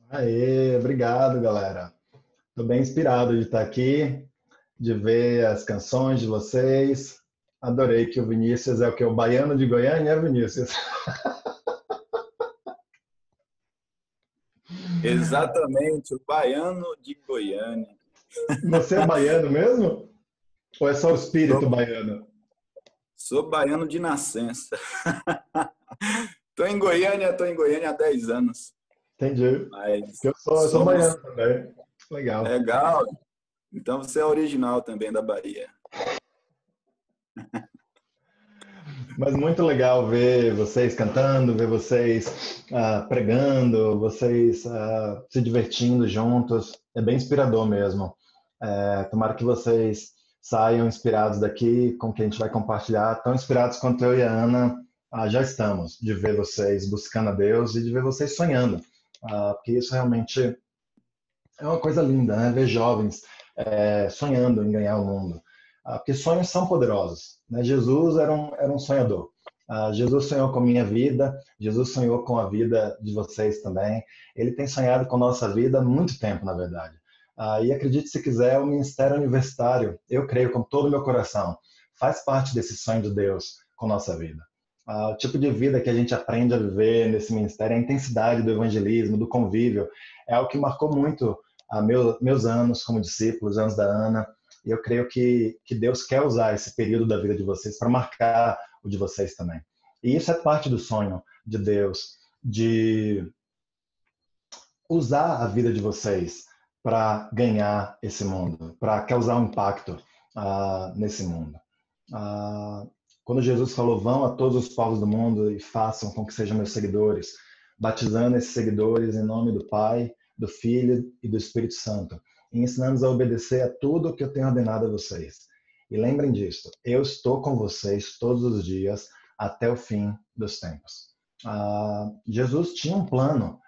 Aê, obrigado, galera. Estou bem inspirado de estar aqui, de ver as canções de vocês. Adorei que o Vinícius é o que? O baiano de Goiânia, é, Vinícius? Exatamente, o baiano de Goiânia. Você é baiano mesmo? Ou é só o espírito Sou, baiano? sou baiano de nascença. Estou em Goiânia há 10 anos, Entendi. mas Eu sou somos baiano também. Legal. legal. Então você é original também da Bahia. Mas muito legal ver vocês cantando, ver vocês pregando, vocês se divertindo juntos. É bem inspirador mesmo. Tomara que vocês saiam inspirados daqui com o que a gente vai compartilhar, tão inspirados quanto eu e a Ana já estamos, de ver vocês buscando a Deus e de ver vocês sonhando. Porque isso realmente é uma coisa linda, né? Ver jovens sonhando em ganhar o mundo. Porque sonhos são poderosos. Né? Jesus era um sonhador. Jesus sonhou com a minha vida, Jesus sonhou com a vida de vocês também. Ele tem sonhado com a nossa vida há muito tempo, na verdade. E acredite se quiser, o ministério universitário, eu creio com todo o meu coração, faz parte desse sonho de Deus com a nossa vida. O tipo de vida que a gente aprende a viver nesse ministério, a intensidade do evangelismo, do convívio, é algo que marcou muito meus anos como discípulos, anos da Ana, e eu creio que Deus quer usar esse período da vida de vocês para marcar o de vocês também. E isso é parte do sonho de Deus, de usar a vida de vocês para ganhar esse mundo, para causar um impacto nesse mundo. Quando Jesus falou, vão a todos os povos do mundo e façam com que sejam meus seguidores, batizando esses seguidores em nome do Pai, do Filho e do Espírito Santo, e ensinando-os a obedecer a tudo o que eu tenho ordenado a vocês. E lembrem disso, eu estou com vocês todos os dias até o fim dos tempos. Jesus tinha um plano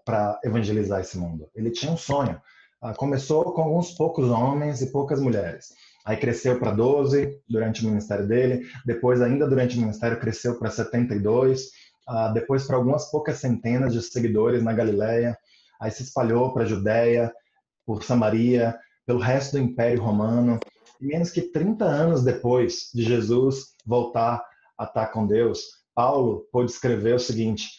para evangelizar esse mundo. Ele tinha um sonho. Começou com alguns poucos homens e poucas mulheres. Aí cresceu para 12 durante o ministério dele. Depois, ainda durante o ministério, cresceu para 72. Depois, para algumas poucas centenas de seguidores na Galileia. Aí se espalhou para a Judéia, por Samaria, pelo resto do Império Romano. E menos que 30 anos depois de Jesus voltar a estar com Deus, Paulo pôde escrever o seguinte,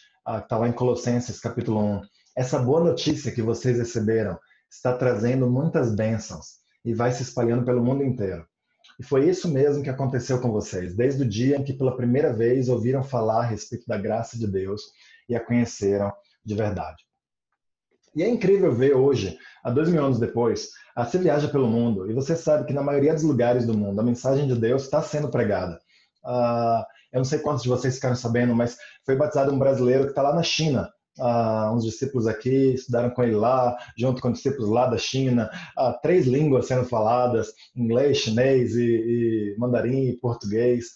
está lá em Colossenses capítulo 1. Essa boa notícia que vocês receberam está trazendo muitas bênçãos e vai se espalhando pelo mundo inteiro. E foi isso mesmo que aconteceu com vocês, desde o dia em que pela primeira vez ouviram falar a respeito da graça de Deus e a conheceram de verdade. E é incrível ver hoje, há 2000 anos depois, você viaja pelo mundo e você sabe que na maioria dos lugares do mundo a mensagem de Deus está sendo pregada. Eu não sei quantos de vocês ficaram sabendo, mas foi batizado um brasileiro que está lá na China. Uns discípulos aqui estudaram com ele lá, junto com discípulos lá da China. 3 línguas sendo faladas, inglês, chinês e mandarim e português.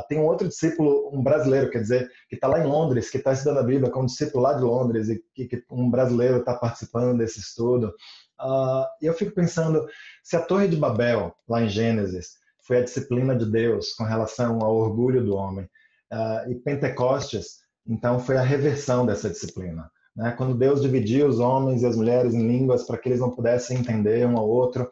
Tem um outro discípulo, um brasileiro, quer dizer, que está lá em Londres, que está estudando a Bíblia com um discípulo lá de Londres e que um brasileiro está participando desse estudo. E eu fico pensando, se a Torre de Babel, lá em Gênesis, foi a disciplina de Deus com relação ao orgulho do homem, e Pentecostes, então, foi a reversão dessa disciplina. Né? Quando Deus dividiu os homens e as mulheres em línguas para que eles não pudessem entender um ao outro,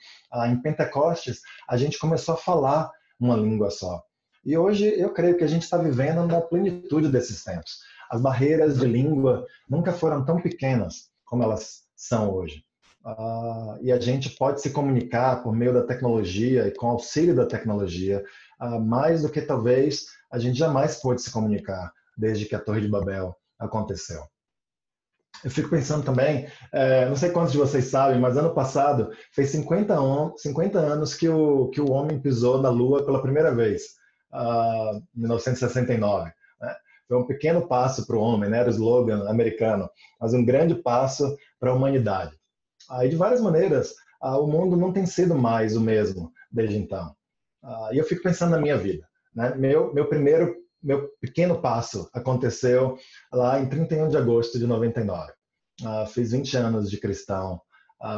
em Pentecostes, a gente começou a falar uma língua só. E hoje eu creio que a gente está vivendo na plenitude desses tempos. As barreiras de língua nunca foram tão pequenas como elas são hoje. E a gente pode se comunicar por meio da tecnologia e com auxílio da tecnologia, mais do que talvez a gente jamais pôde se comunicar desde que a Torre de Babel aconteceu. Eu fico pensando também, não sei quantos de vocês sabem, mas ano passado fez 50 anos que o homem pisou na Lua pela primeira vez, em 1969. Né? Foi um pequeno passo para o homem, né? Era o slogan americano, mas um grande passo para a humanidade. E de várias maneiras, o mundo não tem sido mais o mesmo desde então. E eu fico pensando na minha vida. Né? Meu pequeno passo aconteceu lá em 31 de agosto de 99. Fiz 20 anos de cristão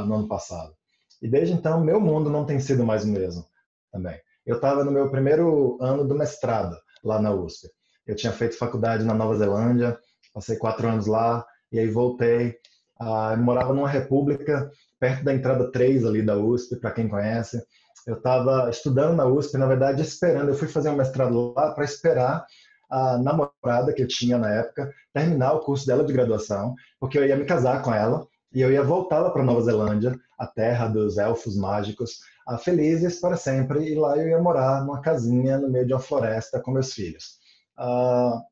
no ano passado. E desde então, meu mundo não tem sido mais o mesmo também. Eu estava no meu primeiro ano do mestrado lá na USP. Eu tinha feito faculdade na Nova Zelândia, passei 4 anos lá, e aí voltei Eu morava numa república perto da entrada 3 ali da USP, para quem conhece. Eu estava estudando na USP, na verdade, esperando. Eu fui fazer um mestrado lá para esperar a namorada que eu tinha na época terminar o curso dela de graduação, porque eu ia me casar com ela e eu ia voltá-la para Nova Zelândia, a terra dos elfos mágicos, felizes para sempre, e lá eu ia morar numa casinha no meio de uma floresta com meus filhos.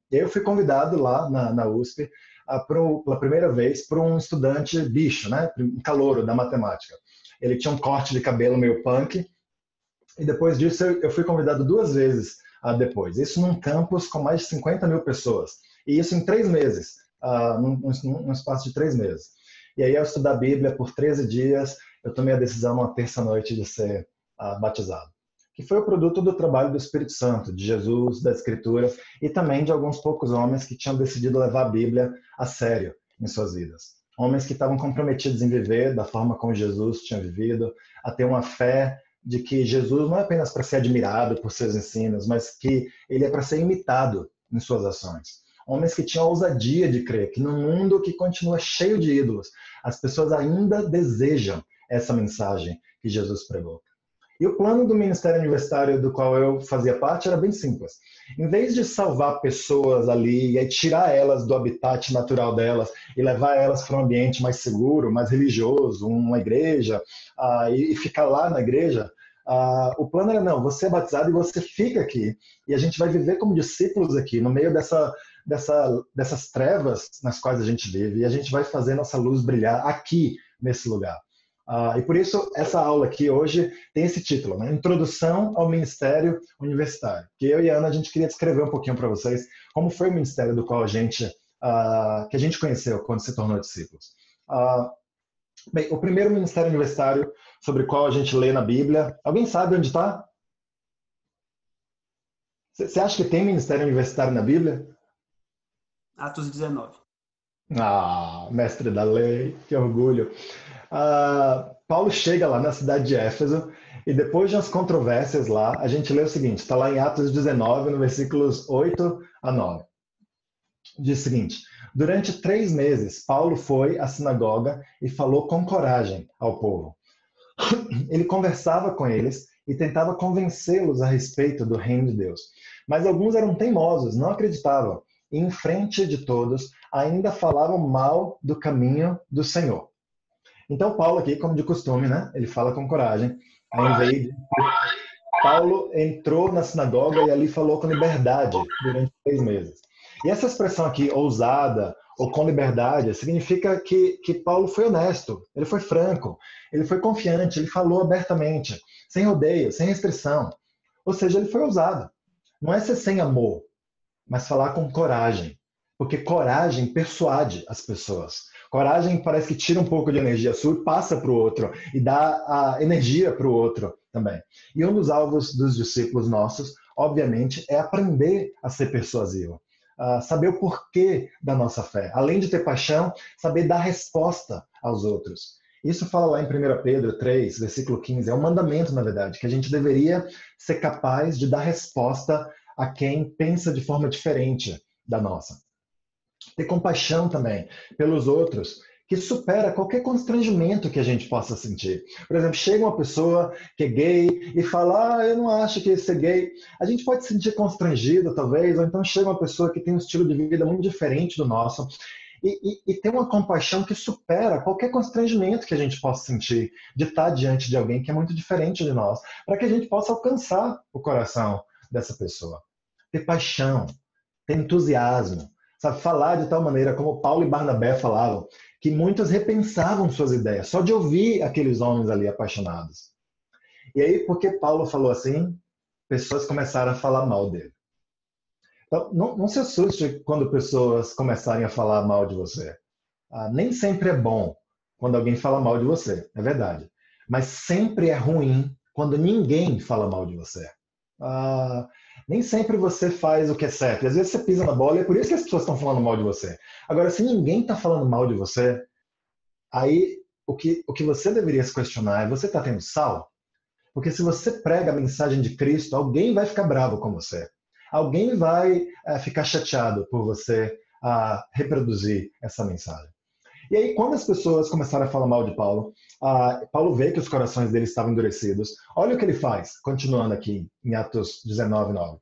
Eu fui convidado lá na USP pela primeira vez por um estudante bicho, né, um calouro da matemática. Ele tinha um corte de cabelo meio punk, e depois disso eu fui convidado 2 vezes depois. Isso num campus com mais de 50 mil pessoas. E isso em 3 meses, num espaço de 3 meses. E aí, ao estudar a Bíblia por 13 dias, eu tomei a decisão numa terça-noite de ser batizado. Que foi o produto do trabalho do Espírito Santo, de Jesus, da Escritura, e também de alguns poucos homens que tinham decidido levar a Bíblia a sério em suas vidas. Homens que estavam comprometidos em viver da forma como Jesus tinha vivido, a ter uma fé de que Jesus não é apenas para ser admirado por seus ensinos, mas que ele é para ser imitado em suas ações. Homens que tinham a ousadia de crer que no mundo que continua cheio de ídolos, as pessoas ainda desejam essa mensagem que Jesus pregou. E o plano do ministério universitário do qual eu fazia parte era bem simples. Em vez de salvar pessoas ali e aí tirar elas do habitat natural delas e levar elas para um ambiente mais seguro, mais religioso, uma igreja, e ficar lá na igreja, o plano era, não, você é batizado e você fica aqui. E a gente vai viver como discípulos aqui, no meio dessas trevas nas quais a gente vive, e a gente vai fazer nossa luz brilhar aqui, nesse lugar. E por isso, essa aula aqui hoje tem esse título, né? Introdução ao Ministério Universitário. Que eu e a Ana, a gente queria descrever um pouquinho para vocês como foi o ministério do qual que a gente conheceu quando se tornou discípulos. Bem, o primeiro ministério universitário sobre o qual a gente lê na Bíblia, alguém sabe onde está? Você acha que tem ministério universitário na Bíblia? Atos 19. Mestre da lei, que orgulho. Paulo chega lá na cidade de Éfeso e depois de umas controvérsias lá, a gente lê o seguinte, está lá em Atos 19, no versículos 8 a 9. Diz o seguinte, durante 3 meses, Paulo foi à sinagoga e falou com coragem ao povo. Ele conversava com eles e tentava convencê-los a respeito do reino de Deus. Mas alguns eram teimosos, não acreditavam. E em frente de todos, ainda falavam mal do caminho do Senhor. Então, Paulo aqui, como de costume, né? Ele fala com coragem. Paulo entrou na sinagoga e ali falou com liberdade durante 3 meses. E essa expressão aqui, ousada ou com liberdade, significa que Paulo foi honesto, ele foi franco, ele foi confiante, ele falou abertamente, sem rodeio, sem restrição. Ou seja, ele foi ousado. Não é ser sem amor, mas falar com coragem. Porque coragem persuade as pessoas. Coragem parece que tira um pouco de energia sua e passa para o outro. E dá a energia para o outro também. E um dos alvos dos discípulos nossos, obviamente, é aprender a ser persuasivo. Saber o porquê da nossa fé. Além de ter paixão, saber dar resposta aos outros. Isso fala lá em 1 Pedro 3, versículo 15. É um mandamento, na verdade, que a gente deveria ser capaz de dar resposta a quem pensa de forma diferente da nossa. Ter compaixão também pelos outros, que supera qualquer constrangimento que a gente possa sentir. Por exemplo, chega uma pessoa que é gay e fala, eu não acho que ser gay. A gente pode se sentir constrangido, talvez, ou então chega uma pessoa que tem um estilo de vida muito diferente do nosso e tem uma compaixão que supera qualquer constrangimento que a gente possa sentir de estar diante de alguém que é muito diferente de nós, para que a gente possa alcançar o coração dessa pessoa. Ter paixão, ter entusiasmo, sabe, falar de tal maneira como Paulo e Barnabé falavam, que muitos repensavam suas ideias, só de ouvir aqueles homens ali apaixonados. E aí, porque Paulo falou assim, pessoas começaram a falar mal dele. Então, não se assuste quando pessoas começarem a falar mal de você. Nem sempre é bom quando alguém fala mal de você, é verdade. Mas sempre é ruim quando ninguém fala mal de você. Nem sempre você faz o que é certo. E às vezes você pisa na bola e é por isso que as pessoas estão falando mal de você. Agora, se ninguém está falando mal de você, aí o que você deveria se questionar é, você está tendo sal? Porque se você prega a mensagem de Cristo, alguém vai ficar bravo com você. Alguém vai ficar chateado por você reproduzir essa mensagem. E aí, quando as pessoas começaram a falar mal de Paulo, Paulo vê que os corações deles estavam endurecidos. Olha o que ele faz, continuando aqui em Atos 19:9.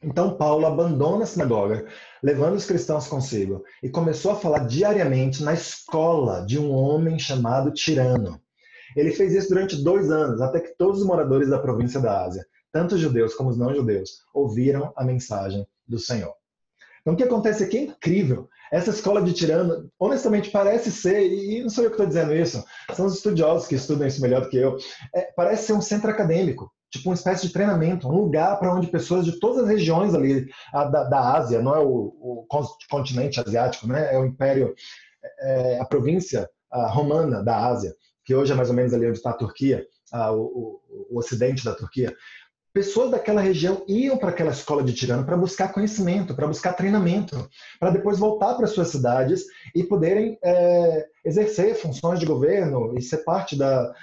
Então Paulo abandona a sinagoga, levando os cristãos consigo, e começou a falar diariamente na escola de um homem chamado Tirano. Ele fez isso durante 2 anos, até que todos os moradores da província da Ásia, tanto os judeus como os não-judeus, ouviram a mensagem do Senhor. Então, o que acontece aqui é incrível. Essa escola de Tirano, honestamente, parece ser, e não sou eu que estou dizendo isso, são os estudiosos que estudam isso melhor do que eu, parece ser um centro acadêmico, tipo uma espécie de treinamento, um lugar para onde pessoas de todas as regiões ali da Ásia, não é o continente asiático, né? É o império, a província romana da Ásia, que hoje é mais ou menos ali onde está a Turquia, o ocidente da Turquia. Pessoas daquela região iam para aquela escola de Tirano para buscar conhecimento, para buscar treinamento, para depois voltar para suas cidades e poderem exercer funções de governo e ser parte da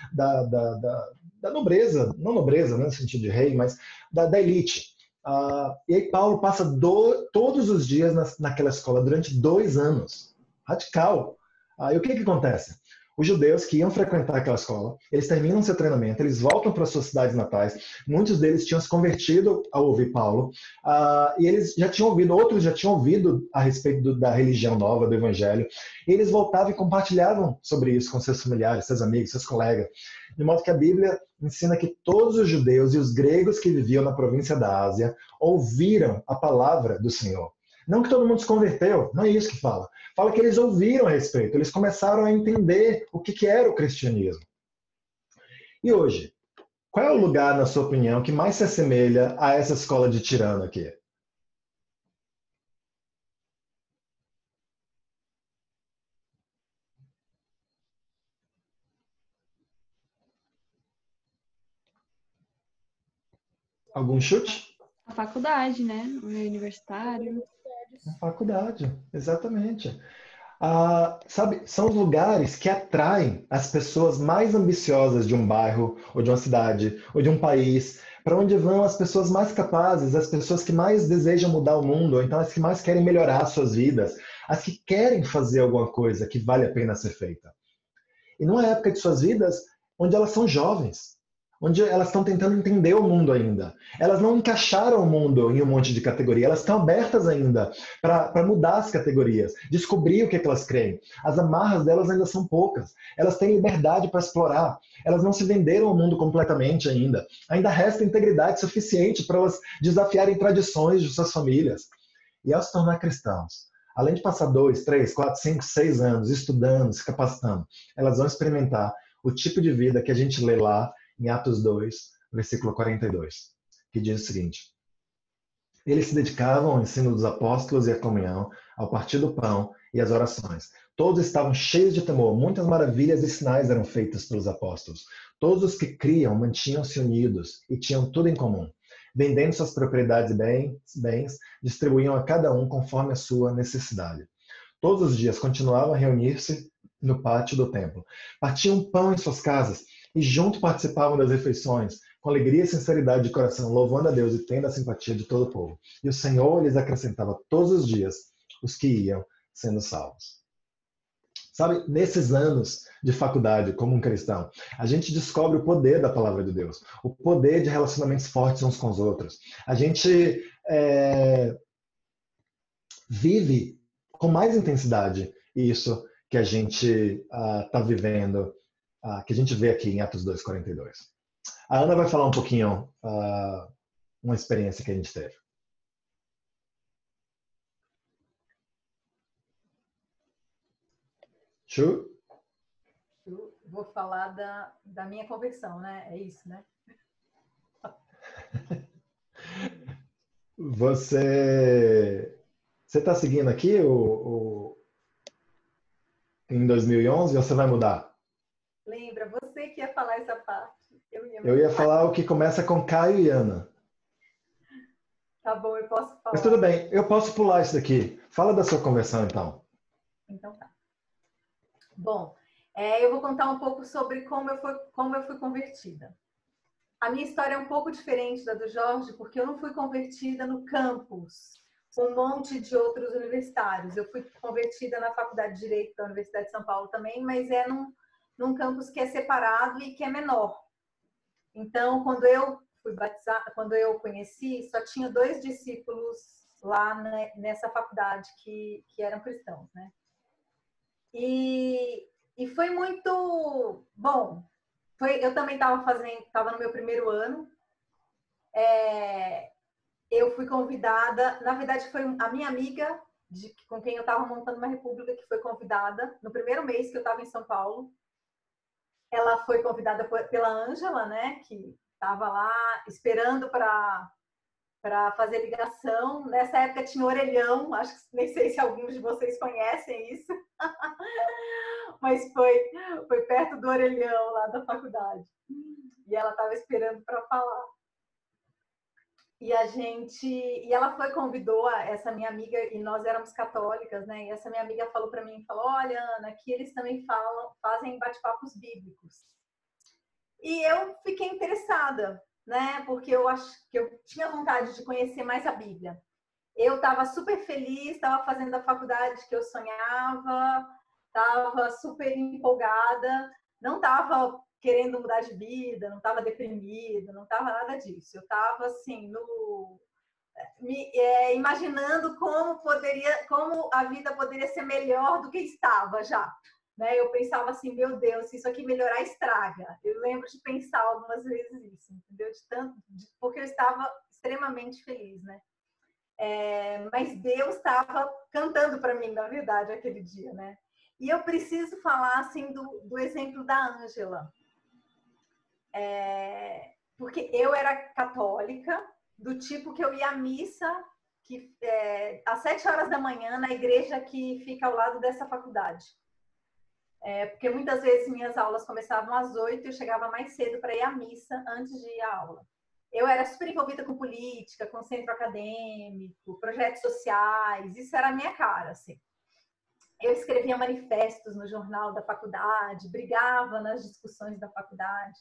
nobreza, não nobreza né, no sentido de rei, mas da elite. E aí Paulo passa todos os dias naquela escola durante 2 anos. Radical. E o que acontece? Os judeus que iam frequentar aquela escola, eles terminam seu treinamento, eles voltam para suas cidades natais, muitos deles tinham se convertido ao ouvir Paulo, e eles já tinham ouvido, outros já tinham ouvido a respeito da religião nova, do evangelho, e eles voltavam e compartilhavam sobre isso com seus familiares, seus amigos, seus colegas, de modo que a Bíblia ensina que todos os judeus e os gregos que viviam na província da Ásia ouviram a palavra do Senhor. Não que todo mundo se converteu, não é isso que fala. Fala que eles ouviram a respeito, eles começaram a entender o que era o cristianismo. E hoje, qual é o lugar, na sua opinião, que mais se assemelha a essa escola de Tirano aqui? Algum chute? A faculdade, né? O universitário. A faculdade, exatamente. Sabe, são os lugares que atraem as pessoas mais ambiciosas de um bairro, ou de uma cidade, ou de um país, para onde vão as pessoas mais capazes, as pessoas que mais desejam mudar o mundo, ou então as que mais querem melhorar suas vidas, as que querem fazer alguma coisa que vale a pena ser feita. E numa época de suas vidas onde elas são jovens, onde elas estão tentando entender o mundo ainda. Elas não encaixaram o mundo em um monte de categoria, elas estão abertas ainda para mudar as categorias, descobrir o que elas creem. As amarras delas ainda são poucas, elas têm liberdade para explorar, elas não se venderam ao mundo completamente ainda. Ainda resta integridade suficiente para elas desafiarem tradições de suas famílias. E ao se tornar cristãos, além de passar 2, 3, 4, 5, 6 anos estudando, se capacitando, elas vão experimentar o tipo de vida que a gente lê lá em Atos 2, versículo 42, que diz o seguinte: eles se dedicavam ao ensino dos apóstolos e à comunhão, ao partir do pão e às orações. Todos estavam cheios de temor, muitas maravilhas e sinais eram feitos pelos apóstolos. Todos os que criam mantinham-se unidos e tinham tudo em comum. Vendendo suas propriedades e bens, distribuíam a cada um conforme a sua necessidade. Todos os dias continuavam a reunir-se no pátio do templo. Partiam pão em suas casas e junto participavam das refeições, com alegria e sinceridade de coração, louvando a Deus e tendo a simpatia de todo o povo. E o Senhor lhes acrescentava todos os dias os que iam sendo salvos. Sabe, nesses anos de faculdade, como um cristão, a gente descobre o poder da palavra de Deus, o poder de relacionamentos fortes uns com os outros. A gente vive com mais intensidade isso que a gente está vivendo, que a gente vê aqui em Atos 2:42. A Ana vai falar um pouquinho uma experiência que a gente teve. Chu? Vou falar da minha conversão, né? É isso, né? Você está seguindo aqui em 2011 ou você vai mudar? Lembra, você que ia falar essa parte. Eu ia falar o que começa com Caio e Ana. Tá bom, eu posso falar. Mas tudo bem, eu posso pular isso daqui. Fala da sua conversão, então. Então tá. Bom, eu vou contar um pouco sobre como eu fui convertida. A minha história é um pouco diferente da do Jorge, porque eu não fui convertida no campus, um monte de outros universitários. Eu fui convertida na Faculdade de Direito da Universidade de São Paulo também, mas é num campus que é separado e que é menor. Então, quando eu fui batizada, quando eu conheci, só tinha 2 discípulos lá nessa faculdade que eram cristãos, né? E foi muito bom. Eu também estava no meu primeiro ano. Eu fui convidada, na verdade foi a minha amiga, com quem eu estava montando uma república, que foi convidada no primeiro mês que eu estava em São Paulo. Ela foi convidada pela Ângela, né, que estava lá esperando para fazer ligação. Nessa época tinha orelhão, acho que nem sei se alguns de vocês conhecem isso, mas foi perto do orelhão lá da faculdade. E ela estava esperando para falar. E ela convidou essa minha amiga, e nós éramos católicas, né? E essa minha amiga falou para mim, olha, Ana, aqui eles também fazem bate-papos bíblicos. E eu fiquei interessada, né? Porque eu acho que eu tinha vontade de conhecer mais a Bíblia. Eu estava super feliz, estava fazendo a faculdade que eu sonhava, estava super empolgada, não estava querendo mudar de vida, não estava deprimida, não estava nada disso. Eu estava assim, imaginando como a vida poderia ser melhor do que estava já. Né? Eu pensava assim, meu Deus, se isso aqui melhorar, estraga. Eu lembro de pensar algumas vezes isso, entendeu? Porque eu estava extremamente feliz, né? Mas Deus estava cantando para mim, na verdade, aquele dia, né? E eu preciso falar assim do exemplo da Ângela. Porque eu era católica, do tipo que eu ia à missa às 7 horas da manhã na igreja que fica ao lado dessa faculdade. Porque muitas vezes minhas aulas começavam às 8 e eu chegava mais cedo para ir à missa antes de ir à aula. Eu era super envolvida com política, com centro acadêmico, projetos sociais, isso era a minha cara, assim. Eu escrevia manifestos no jornal da faculdade, brigava nas discussões da faculdade,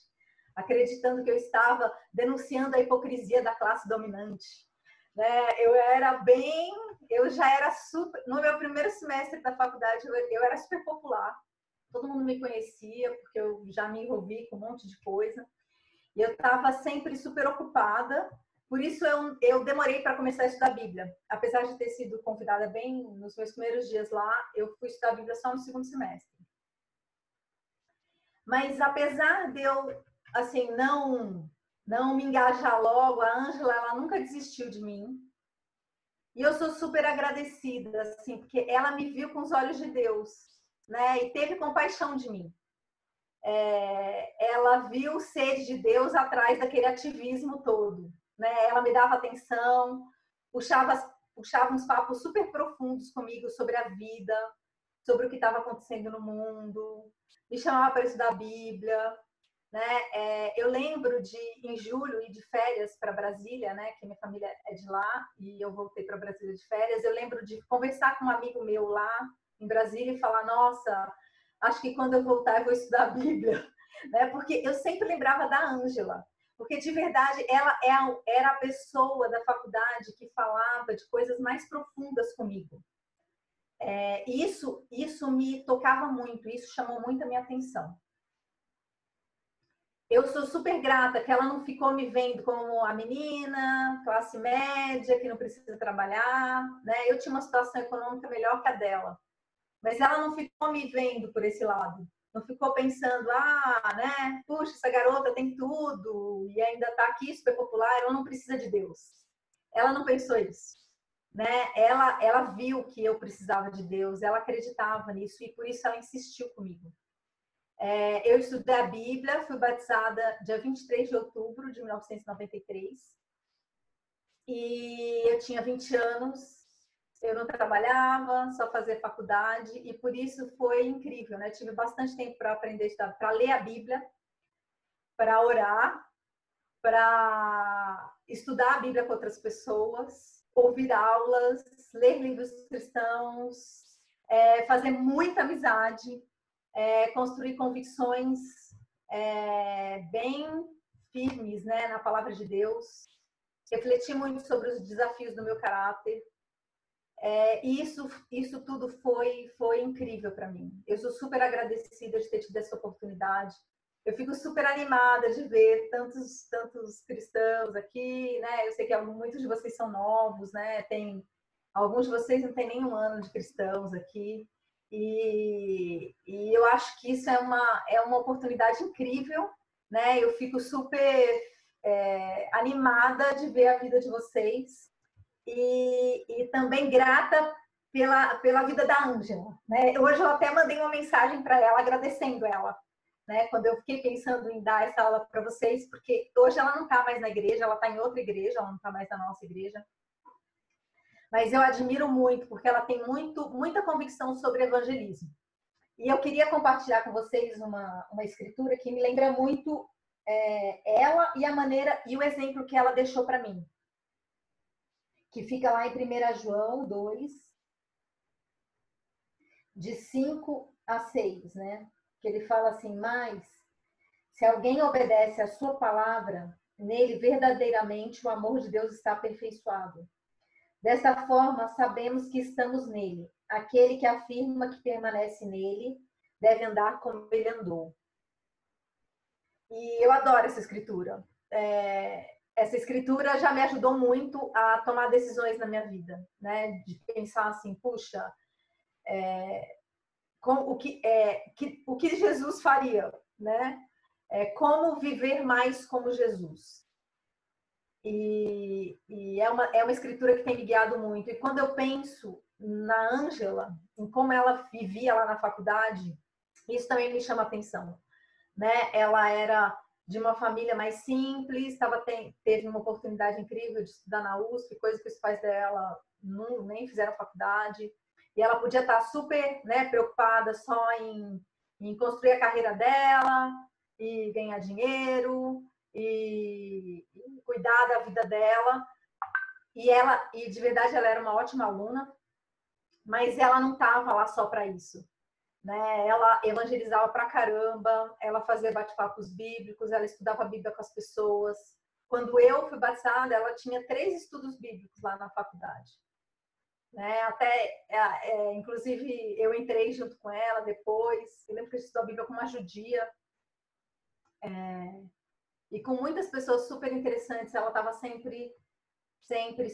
acreditando que eu estava denunciando a hipocrisia da classe dominante. Né? Eu já era super... No meu primeiro semestre da faculdade, eu era super popular. Todo mundo me conhecia, porque eu já me envolvi com um monte de coisa. E eu estava sempre super ocupada. Por isso, eu demorei para começar a estudar a Bíblia. Apesar de ter sido convidada bem nos meus primeiros dias lá, eu fui estudar a Bíblia só no segundo semestre. Mas apesar de eu, assim, não me engajar logo, a Ângela, ela nunca desistiu de mim. E eu sou super agradecida, assim, porque ela me viu com os olhos de Deus, né? E teve compaixão de mim. Ela viu o sede de Deus atrás daquele ativismo todo, né? Ela me dava atenção, puxava uns papos super profundos comigo sobre a vida, sobre o que estava acontecendo no mundo, me chamava para estudar a Bíblia, né? Eu lembro de, em julho, ir de férias para Brasília, né? Que minha família é de lá, e eu voltei para Brasília de férias. Eu lembro de conversar com um amigo meu lá em Brasília e falar, nossa, acho que quando eu voltar eu vou estudar a Bíblia, né? Porque eu sempre lembrava da Ângela, porque de verdade ela era a pessoa da faculdade que falava de coisas mais profundas comigo. Isso me tocava muito, isso chamou muito a minha atenção. Eu sou super grata que ela não ficou me vendo como a menina, classe média, que não precisa trabalhar, né? Eu tinha uma situação econômica melhor que a dela. Mas ela não ficou me vendo por esse lado. Não ficou pensando, né? Puxa, essa garota tem tudo e ainda está aqui super popular, ela não precisa de Deus. Ela não pensou isso, né? Ela viu que eu precisava de Deus, ela acreditava nisso e por isso ela insistiu comigo. Eu estudei a Bíblia, fui batizada dia 23 de outubro de 1993 e eu tinha 20 anos. Eu não trabalhava, só fazia faculdade e por isso foi incrível, né? Tive bastante tempo para aprender, para ler a Bíblia, para orar, para estudar a Bíblia com outras pessoas, ouvir aulas, ler livros cristãos, fazer muita amizade, construir convicções bem firmes, né, na palavra de Deus, refletir muito sobre os desafios do meu caráter. E isso tudo foi incrível para mim. Eu sou super agradecida de ter tido essa oportunidade. Eu fico super animada de ver tantos cristãos aqui, né? Eu sei que muitos de vocês são novos, né? Alguns de vocês não têm nem um ano de cristãos aqui. E eu acho que isso é uma oportunidade incrível, né? Eu fico super animada de ver a vida de vocês e também grata pela vida da Ângela, né? Hoje eu até mandei uma mensagem para ela agradecendo ela, né? Quando eu fiquei pensando em dar essa aula para vocês, porque hoje ela não está mais na igreja, ela está em outra igreja, ela não está mais na nossa igreja. Mas eu admiro muito, porque ela tem muita convicção sobre evangelismo. E eu queria compartilhar com vocês uma escritura que me lembra muito ela e a maneira e o exemplo que ela deixou para mim. Que fica lá em 1 João 2, de 5 a 6, né? Que ele fala assim, mas se alguém obedece à sua palavra, nele verdadeiramente o amor de Deus está aperfeiçoado. Desta forma, sabemos que estamos nele. Aquele que afirma que permanece nele deve andar como ele andou. E eu adoro essa escritura. Essa escritura já me ajudou muito a tomar decisões na minha vida, né? De pensar assim, puxa, o que Jesus faria, né? Como viver mais como Jesus. E é uma escritura que tem me guiado muito. E quando eu penso na Ângela, em como ela vivia lá na faculdade, isso também me chama atenção, né? Ela era de uma família mais simples, teve uma oportunidade incrível de estudar na USP, coisa que os pais dela nem fizeram faculdade. E ela podia estar super, né, preocupada só em construir a carreira dela e ganhar dinheiro e cuidar da vida dela. E de verdade ela era uma ótima aluna, mas ela não estava lá só para isso, né? Ela evangelizava pra caramba, ela fazia bate-papos bíblicos, ela estudava a Bíblia com as pessoas. Quando eu fui batizada, ela tinha 3 estudos bíblicos lá na faculdade, né? Inclusive eu entrei junto com ela depois. Eu lembro que eu estudei a Bíblia com uma judia. E com muitas pessoas super interessantes. Ela estava sempre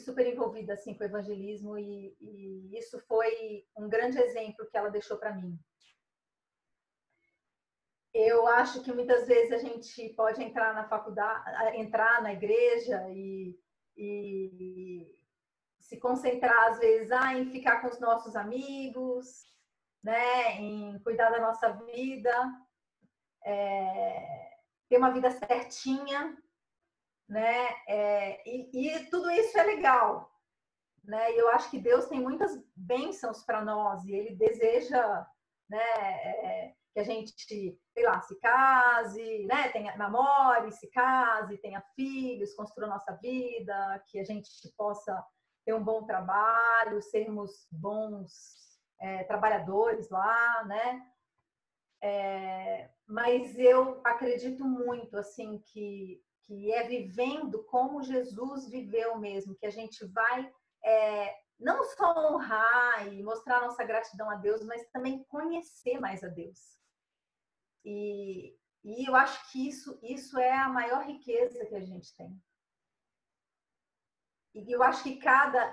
super envolvida assim com o evangelismo e isso foi um grande exemplo que ela deixou para mim. Eu acho que muitas vezes a gente pode entrar na faculdade, entrar na igreja e se concentrar às vezes em ficar com os nossos amigos, né, em cuidar da nossa vida, ter uma vida certinha, né? E tudo isso é legal, né? E eu acho que Deus tem muitas bênçãos para nós e Ele deseja, né, que a gente, sei lá, se case, né? Namore, se case, tenha filhos, construa nossa vida, que a gente possa ter um bom trabalho, sermos bons trabalhadores lá, né? Mas eu acredito muito assim que é vivendo como Jesus viveu mesmo, que a gente vai não só honrar e mostrar nossa gratidão a Deus, mas também conhecer mais a Deus. E eu acho que isso é a maior riqueza que a gente tem. E eu acho que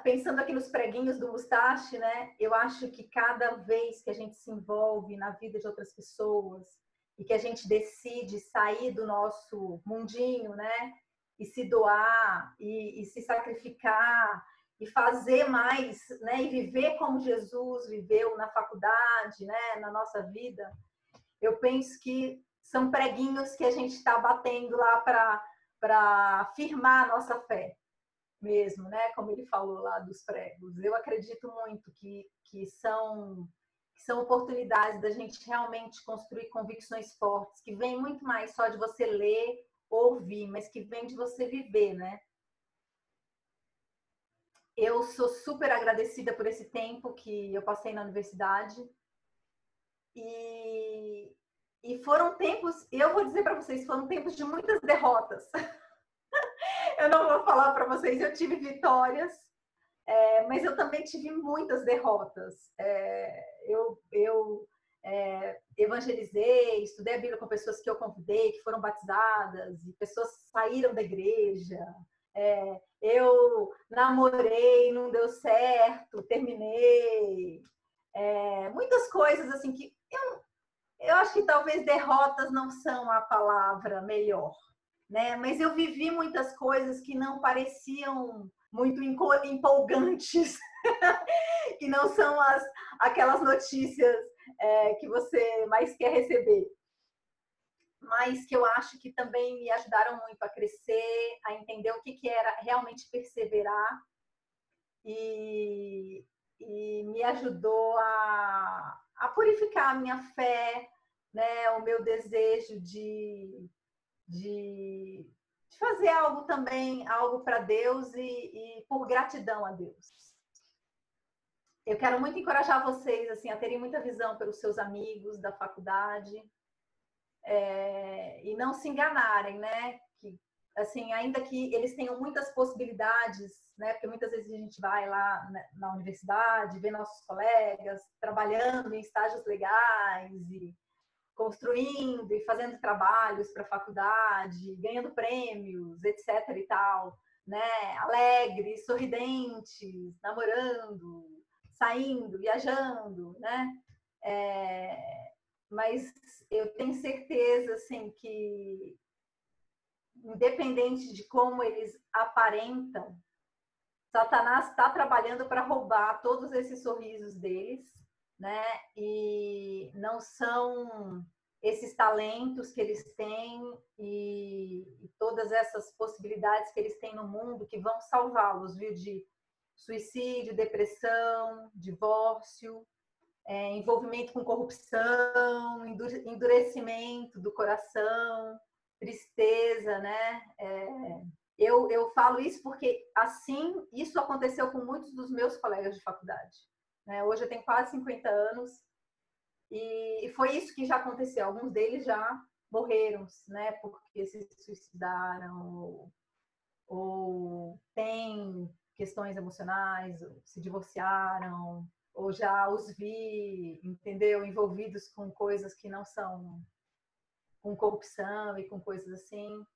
pensando aqui nos preguinhos do Mustache, né? Eu acho que cada vez que a gente se envolve na vida de outras pessoas e que a gente decide sair do nosso mundinho, né? E se doar e se sacrificar e fazer mais, né? E viver como Jesus viveu na faculdade, né? Na nossa vida, eu penso que são preguinhos que a gente está batendo lá para firmar a nossa fé mesmo, né? Como ele falou lá dos pregos. Eu acredito muito que são oportunidades da gente realmente construir convicções fortes, que vem muito mais só de você ler, ouvir, mas que vem de você viver, né? Eu sou super agradecida por esse tempo que eu passei na universidade e foram tempos, eu vou dizer para vocês, foram tempos de muitas derrotas. Eu não vou falar para vocês, eu tive vitórias, Mas eu também tive muitas derrotas. Eu evangelizei, estudei a Bíblia com pessoas que eu convidei, que foram batizadas, e pessoas saíram da igreja. Eu namorei, não deu certo, terminei. Muitas coisas assim que eu acho que talvez derrotas não são a palavra melhor, né? Mas eu vivi muitas coisas que não pareciam muito empolgantes, que não são aquelas notícias que você mais quer receber, mas que eu acho que também me ajudaram muito a crescer, a entender o que era realmente perseverar e me ajudou a purificar a minha fé, né? O meu desejo de fazer algo também, algo para Deus e por gratidão a Deus. Eu quero muito encorajar vocês assim, a terem muita visão pelos seus amigos da faculdade e não se enganarem, né? Que, assim, ainda que eles tenham muitas possibilidades, né? Porque muitas vezes a gente vai lá na universidade, vê nossos colegas trabalhando em estágios legais e construindo e fazendo trabalhos para a faculdade, ganhando prêmios, etc. e tal, né? Alegres, sorridentes, namorando, saindo, viajando, né? Mas eu tenho certeza, assim, que independente de como eles aparentam, Satanás está trabalhando para roubar todos esses sorrisos deles, né? E não são esses talentos que eles têm e todas essas possibilidades que eles têm no mundo que vão salvá-los, viu? De suicídio, depressão, divórcio, envolvimento com corrupção, endurecimento do coração, tristeza, né? Eu falo isso porque, assim, isso aconteceu com muitos dos meus colegas de faculdade. Né? Hoje eu tenho quase 50 anos e foi isso que já aconteceu. Alguns deles já morreram, né? Porque se suicidaram ou têm questões emocionais, ou se divorciaram, ou já os vi, entendeu? Envolvidos com coisas que não são, com corrupção e com coisas assim.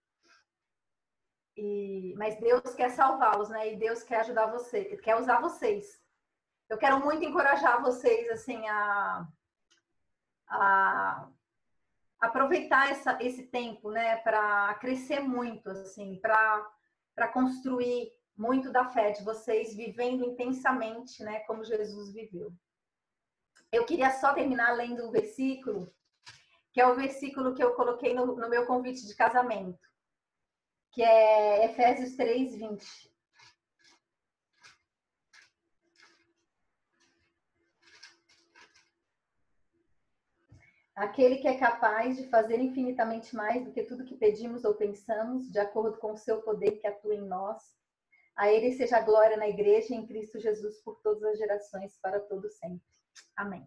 Mas Deus quer salvá-los, né? E Deus quer ajudar você, quer usar vocês. Eu quero muito encorajar vocês, assim, a aproveitar esse tempo, né? Para crescer muito, assim, para construir muito da fé de vocês, vivendo intensamente, né? Como Jesus viveu. Eu queria só terminar lendo o versículo, que é o versículo que eu coloquei no meu convite de casamento, que é Efésios 3:20. Aquele que é capaz de fazer infinitamente mais do que tudo que pedimos ou pensamos, de acordo com o seu poder que atua em nós. A ele seja a glória na igreja e em Cristo Jesus por todas as gerações, para todo sempre. Amém.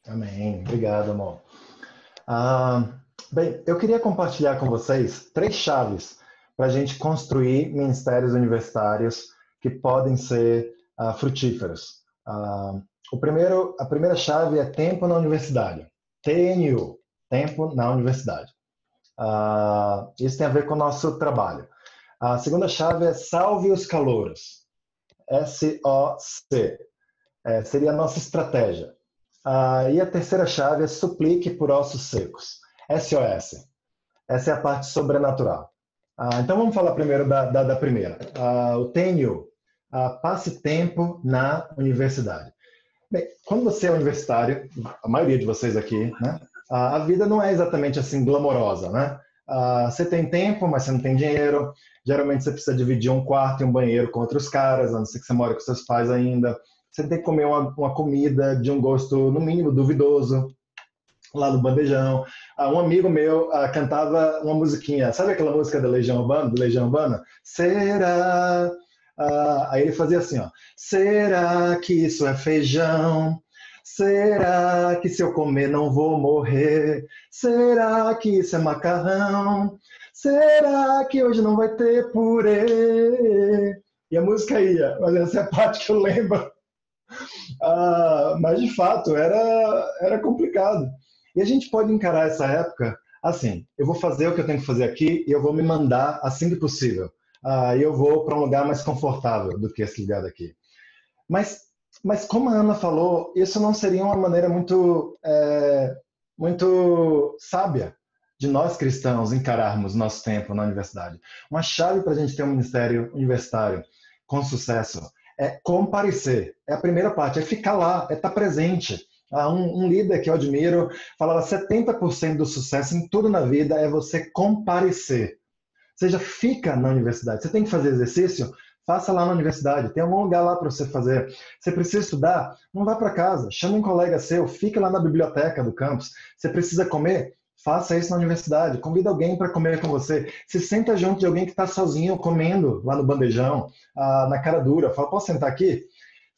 Amém. Obrigado, amor. Bem, eu queria compartilhar com vocês 3 chaves para a gente construir ministérios universitários que podem ser frutíferos. A primeira chave é tempo na universidade. TNU, tempo na universidade. Isso tem a ver com o nosso trabalho. A segunda chave é salve os calouros. SOC. Seria a nossa estratégia. E a terceira chave é suplique por ossos secos. SOS. Essa é a parte sobrenatural. Então vamos falar primeiro da primeira. O TNU. Passe tempo na universidade. Bem, quando você é universitário, a maioria de vocês aqui, né? A vida não é exatamente assim glamourosa, né? Você tem tempo, mas você não tem dinheiro. Geralmente você precisa dividir um quarto e um banheiro com outros caras, a não ser que você mora com seus pais ainda. Você tem que comer uma comida de um gosto, no mínimo, duvidoso, lá no bandejão. Um amigo meu cantava uma musiquinha, sabe aquela música da Legião Urbana? Será? Aí ele fazia assim, ó. Será que isso é feijão? Será que se eu comer não vou morrer? Será que isso é macarrão? Será que hoje não vai ter purê? E a música ia, mas essa é a parte que eu lembro. Mas de fato era complicado. E a gente pode encarar essa época assim: eu vou fazer o que eu tenho que fazer aqui e eu vou me mandar assim que possível. E eu vou para um lugar mais confortável do que esse lugar daqui. Mas como a Ana falou, isso não seria uma maneira muito sábia de nós cristãos encararmos nosso tempo na universidade. Uma chave para a gente ter um ministério universitário com sucesso é comparecer. É a primeira parte, é ficar lá, é estar presente. Um líder que eu admiro falava: 70% do sucesso em tudo na vida é você comparecer. Ou seja, fica na universidade. Você tem que fazer exercício? Faça lá na universidade. Tem algum lugar lá para você fazer. Você precisa estudar? Não vá para casa. Chama um colega seu. Fica lá na biblioteca do campus. Você precisa comer? Faça isso na universidade. Convida alguém para comer com você. Se senta junto de alguém que está sozinho comendo lá no bandejão, na cara dura. Fala: posso sentar aqui?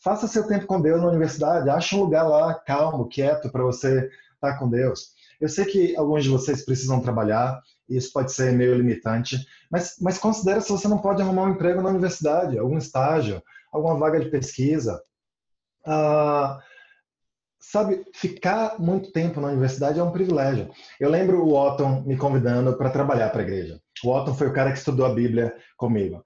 Faça seu tempo com Deus na universidade. Ache um lugar lá calmo, quieto, para você estar com Deus. Eu sei que alguns de vocês precisam trabalhar, e isso pode ser meio limitante, mas considere se você não pode arrumar um emprego na universidade, algum estágio, alguma vaga de pesquisa. Sabe, ficar muito tempo na universidade é um privilégio. Eu lembro o Otton me convidando para trabalhar para a igreja. O Otton foi o cara que estudou a Bíblia comigo.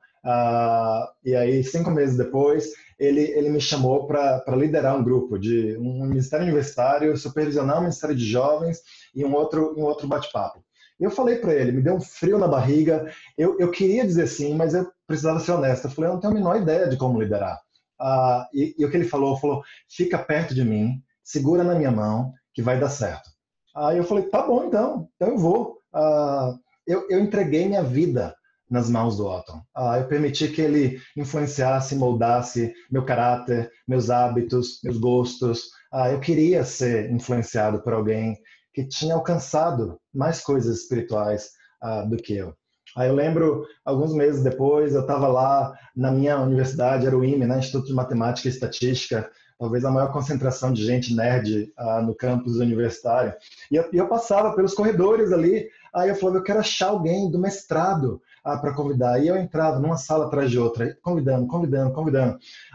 E aí, 5 meses depois, ele me chamou para liderar um grupo de um ministério universitário, supervisionar um ministério de jovens e um outro bate-papo. Eu falei para ele, me deu um frio na barriga, eu queria dizer sim, mas eu precisava ser honesto. Eu falei: eu não tenho a menor ideia de como liderar. E o que ele falou: fica perto de mim, segura na minha mão, que vai dar certo. Aí eu falei: tá bom, então eu vou. Eu entreguei minha vida nas mãos do Otton. Eu permiti que ele influenciasse, moldasse meu caráter, meus hábitos, meus gostos. Eu queria ser influenciado por alguém que tinha alcançado mais coisas espirituais do que eu. Aí eu lembro, alguns meses depois, eu estava lá na minha universidade, era o IME, né, Instituto de Matemática e Estatística, talvez a maior concentração de gente nerd no campus universitário. E eu passava pelos corredores ali, aí eu falava: eu quero achar alguém do mestrado para convidar. E eu entrava numa sala atrás de outra, convidando.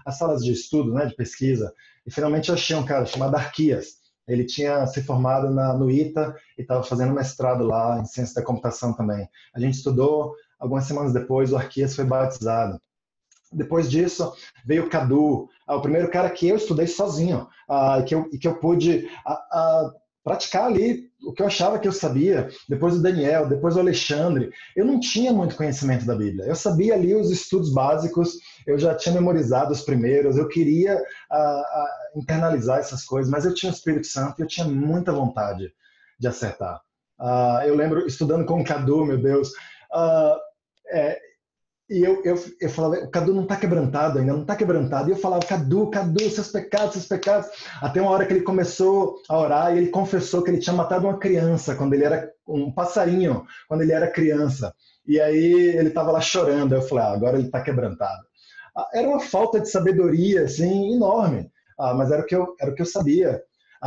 As salas de estudo, né, de pesquisa. E finalmente eu achei um cara chamado Arquias. Ele tinha se formado no ITA e estava fazendo mestrado lá em ciência da computação também. A gente estudou, algumas semanas depois o Arquias foi batizado. Depois disso veio o Cadu, o primeiro cara que eu estudei sozinho, que eu pude praticar ali o que eu achava que eu sabia. Depois o Daniel, depois o Alexandre. Eu não tinha muito conhecimento da Bíblia. Eu sabia ali os estudos básicos, eu já tinha memorizado os primeiros, eu queria internalizar essas coisas, mas eu tinha o Espírito Santo e eu tinha muita vontade de acertar. Eu lembro estudando com o Cadu, meu Deus, e eu falava: o Cadu não está quebrantado ainda, não está quebrantado. E eu falava: Cadu, seus pecados. Até uma hora que ele começou a orar e ele confessou que ele tinha matado uma criança, um passarinho, quando ele era criança. E aí ele estava lá chorando. Eu falei: agora ele está quebrantado. Era uma falta de sabedoria assim, enorme, mas era o que eu sabia.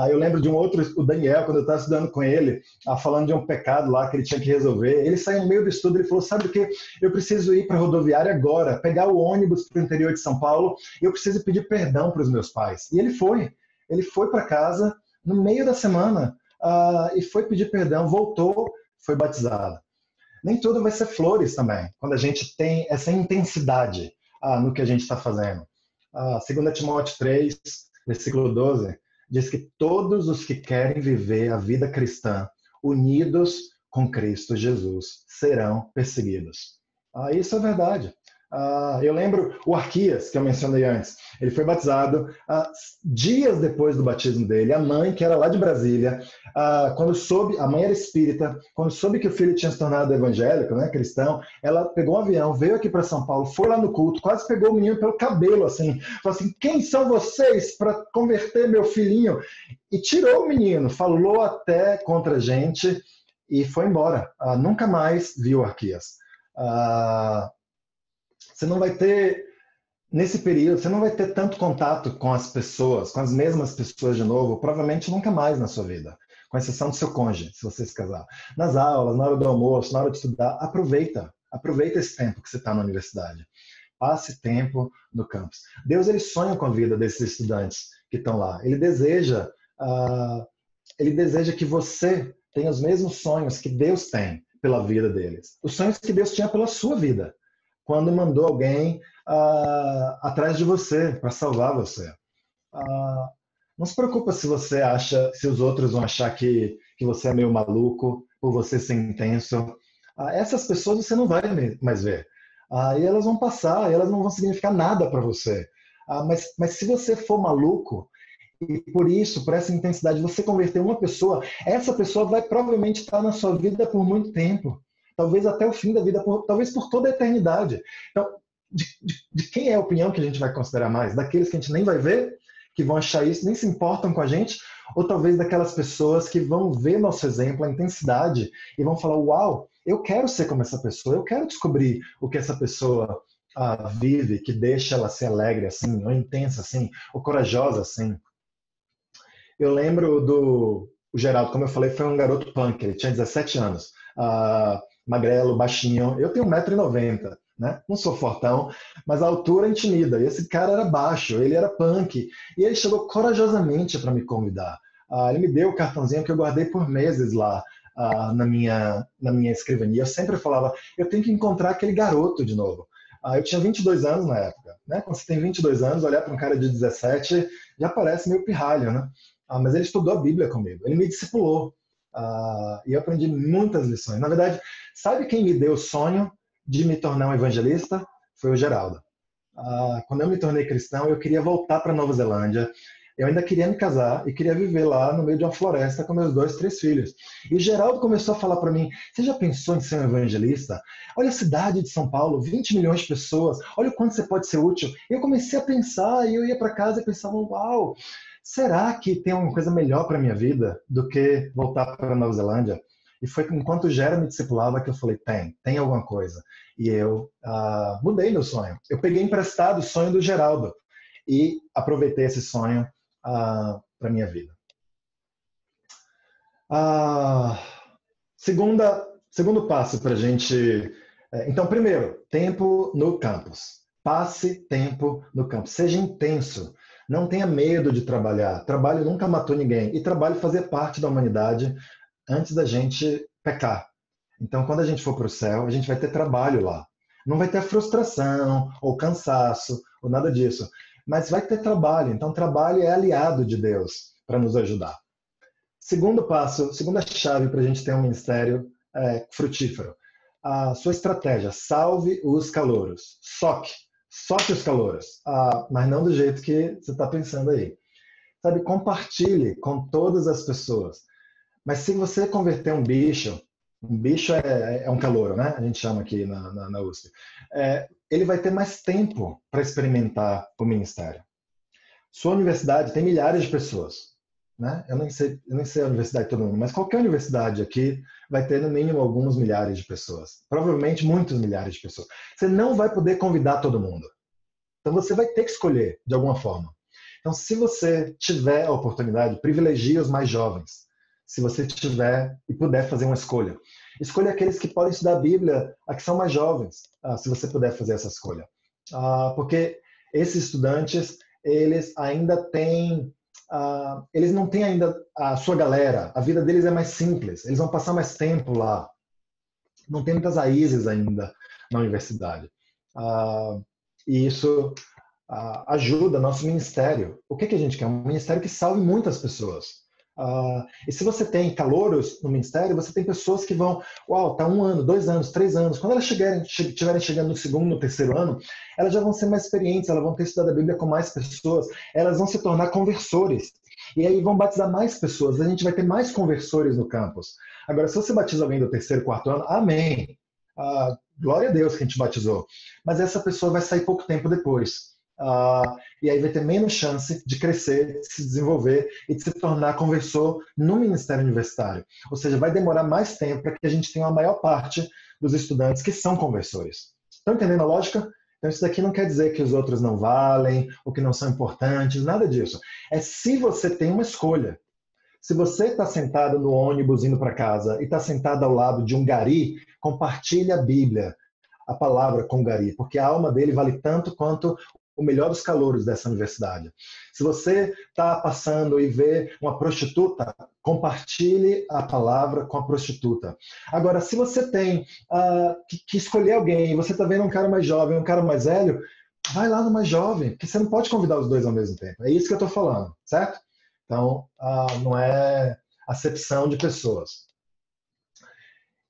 Eu lembro de um outro, o Daniel, quando eu estava estudando com ele, falando de um pecado lá que ele tinha que resolver. Ele saiu no meio do estudo e falou: sabe o que? Eu preciso ir para a rodoviária agora, pegar o ônibus para o interior de São Paulo, e eu preciso pedir perdão para os meus pais. E ele foi para casa no meio da semana e foi pedir perdão, voltou, foi batizado. Nem tudo vai ser flores também, quando a gente tem essa intensidade no que a gente está fazendo. 2 Timóteo 3, versículo 12, diz que todos os que querem viver a vida cristã unidos com Cristo Jesus serão perseguidos. Isso é verdade. Eu lembro o Arquias, que eu mencionei antes. Ele foi batizado dias depois do batismo dele. A mãe, que era lá de Brasília, quando soube, a mãe era espírita, quando soube que o filho tinha se tornado evangélico, né, cristão, ela pegou um avião, veio aqui para São Paulo, foi lá no culto, quase pegou o menino pelo cabelo, assim, falou assim: quem são vocês para converter meu filhinho? E tirou o menino, falou até contra a gente e foi embora. Nunca mais viu o Arquias. Você não vai ter, nesse período, você não vai ter tanto contato com as pessoas, com as mesmas pessoas de novo, provavelmente nunca mais na sua vida. com exceção do seu cônjuge, se você se casar. Nas aulas, na hora do almoço, na hora de estudar, aproveita esse tempo que você está na universidade. Passe tempo no campus. Deus, ele sonha com a vida desses estudantes que estão lá. Ele deseja que você tenha os mesmos sonhos que Deus tem pela vida deles. Os sonhos que Deus tinha pela sua vida, quando mandou alguém atrás de você, para salvar você. Não se preocupa se os outros vão achar que você é meio maluco, por você ser intenso. Essas pessoas você não vai mais ver. E elas vão passar, e elas não vão significar nada para você. Mas se você for maluco, e por essa intensidade, você converter uma pessoa, essa pessoa vai provavelmente estar na sua vida por muito tempo. Talvez até o fim da vida, talvez por toda a eternidade. Então, de quem é a opinião que a gente vai considerar mais? Daqueles que a gente nem vai ver, que vão achar isso, nem se importam com a gente? Ou talvez daquelas pessoas que vão ver nosso exemplo, a intensidade, e vão falar, uau, eu quero ser como essa pessoa, eu quero descobrir o que essa pessoa vive, que deixa ela ser alegre assim, ou intensa assim, ou corajosa assim. Eu lembro o Geraldo, como eu falei, foi um garoto punk, ele tinha 17 anos, magrelo, baixinho, eu tenho 1,90 m, né? Não sou fortão, mas a altura intimida, e esse cara era baixo, ele era punk, e ele chegou corajosamente para me convidar. Ele me deu o cartãozinho que eu guardei por meses lá, na minha escrivania. Eu sempre falava, eu tenho que encontrar aquele garoto de novo. Eu tinha 22 anos na época, né? Quando você tem 22 anos, olhar para um cara de 17 já parece meio pirralho, né? Mas ele estudou a Bíblia comigo, ele me discipulou, e eu aprendi muitas lições. Na verdade, sabe quem me deu o sonho de me tornar um evangelista? Foi o Geraldo. Quando eu me tornei cristão, eu queria voltar para Nova Zelândia. Eu ainda queria me casar e queria viver lá no meio de uma floresta com meus 2, 3 filhos. E o Geraldo começou a falar para mim, você já pensou em ser um evangelista? Olha a cidade de São Paulo, 20 milhões de pessoas, olha o quanto você pode ser útil. E eu comecei a pensar, e eu ia para casa e pensava, uau, será que tem uma coisa melhor para a minha vida do que voltar para Nova Zelândia? E foi enquanto o Gera me discipulava que eu falei, tem alguma coisa. E eu mudei meu sonho. Eu peguei emprestado o sonho do Geraldo e aproveitei esse sonho para a minha vida. Segundo passo para a gente... Então, primeiro, tempo no campus. Passe tempo no campus. Seja intenso. Não tenha medo de trabalhar. Trabalho nunca matou ninguém. E trabalho fazia parte da humanidade antes da gente pecar. Então, quando a gente for para o céu, a gente vai ter trabalho lá. Não vai ter frustração, ou cansaço, ou nada disso. Mas vai ter trabalho. Então, trabalho é aliado de Deus para nos ajudar. Segundo passo, segunda chave para a gente ter um ministério frutífero. A sua estratégia, salve os calouros. Soque os calouros. Mas não do jeito que você está pensando aí. Sabe, compartilhe com todas as pessoas. Mas se você converter um bicho é um calouro, né? A gente chama aqui na USP. Ele vai ter mais tempo para experimentar o ministério. Sua universidade tem milhares de pessoas, né? Eu nem sei a universidade de todo mundo, mas qualquer universidade aqui vai ter no mínimo alguns milhares de pessoas. Provavelmente muitos milhares de pessoas. Você não vai poder convidar todo mundo. Então você vai ter que escolher de alguma forma. Então, se você tiver a oportunidade, privilegie os mais jovens. Se você tiver e puder fazer uma escolha. Escolha aqueles que podem estudar a Bíblia, que são mais jovens, se você puder fazer essa escolha. Porque esses estudantes, eles ainda têm... eles não têm ainda a sua galera. A vida deles é mais simples. Eles vão passar mais tempo lá. Não tem muitas raízes ainda na universidade. E isso ajuda nosso ministério. O que a gente quer? Um ministério que salve muitas pessoas. E se você tem calouros no ministério, você tem pessoas que vão, tá 1 ano, 2 anos, 3 anos. Quando elas estiverem chegando no 2º, no 3º ano, elas já vão ser mais experientes, elas vão ter estudado a Bíblia com mais pessoas, elas vão se tornar conversores. E aí vão batizar mais pessoas, a gente vai ter mais conversores no campus. Agora, se você batiza alguém do 3º, 4º ano, amém. Glória a Deus que a gente batizou. Mas essa pessoa vai sair pouco tempo depois. E aí vai ter menos chance de crescer, de se desenvolver e de se tornar conversor no ministério universitário. Ou seja, vai demorar mais tempo para que a gente tenha a maior parte dos estudantes que são conversores. Estão entendendo a lógica? Então isso daqui não quer dizer que os outros não valem ou que não são importantes, nada disso. É se você tem uma escolha. Se você está sentado no ônibus indo para casa e está sentado ao lado de um gari, compartilhe a Bíblia, a palavra com o gari, porque a alma dele vale tanto quanto o melhor dos calouros dessa universidade. Se você está passando e vê uma prostituta, compartilhe a palavra com a prostituta. Agora, se você tem que escolher alguém, você está vendo um cara mais jovem, um cara mais velho, vai lá no mais jovem, porque você não pode convidar os dois ao mesmo tempo. É isso que eu estou falando, certo? Então, não é acepção de pessoas.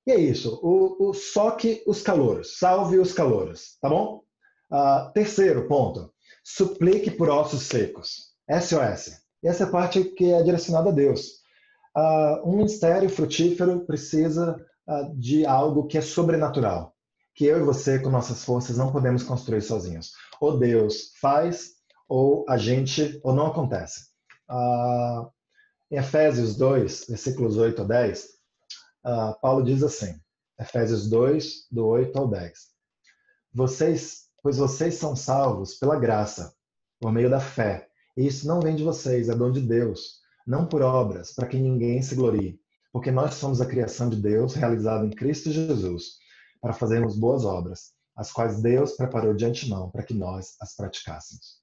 E é isso. Soque os calouros. Salve os calouros. Tá bom? Terceiro ponto. Suplique por ossos secos. SOS. E essa é a parte que é direcionada a Deus. Um ministério frutífero precisa de algo que é sobrenatural. Que eu e você, com nossas forças, não podemos construir sozinhos. Ou Deus faz, ou ou não acontece. Em Efésios 2, versículos 8 a 10, Paulo diz assim, Efésios 2, do 8 ao 10. Pois vocês são salvos pela graça, por meio da fé. E isso não vem de vocês, é dom de Deus, não por obras, para que ninguém se glorie. Porque nós somos a criação de Deus, realizada em Cristo Jesus, para fazermos boas obras, as quais Deus preparou de antemão para que nós as praticássemos.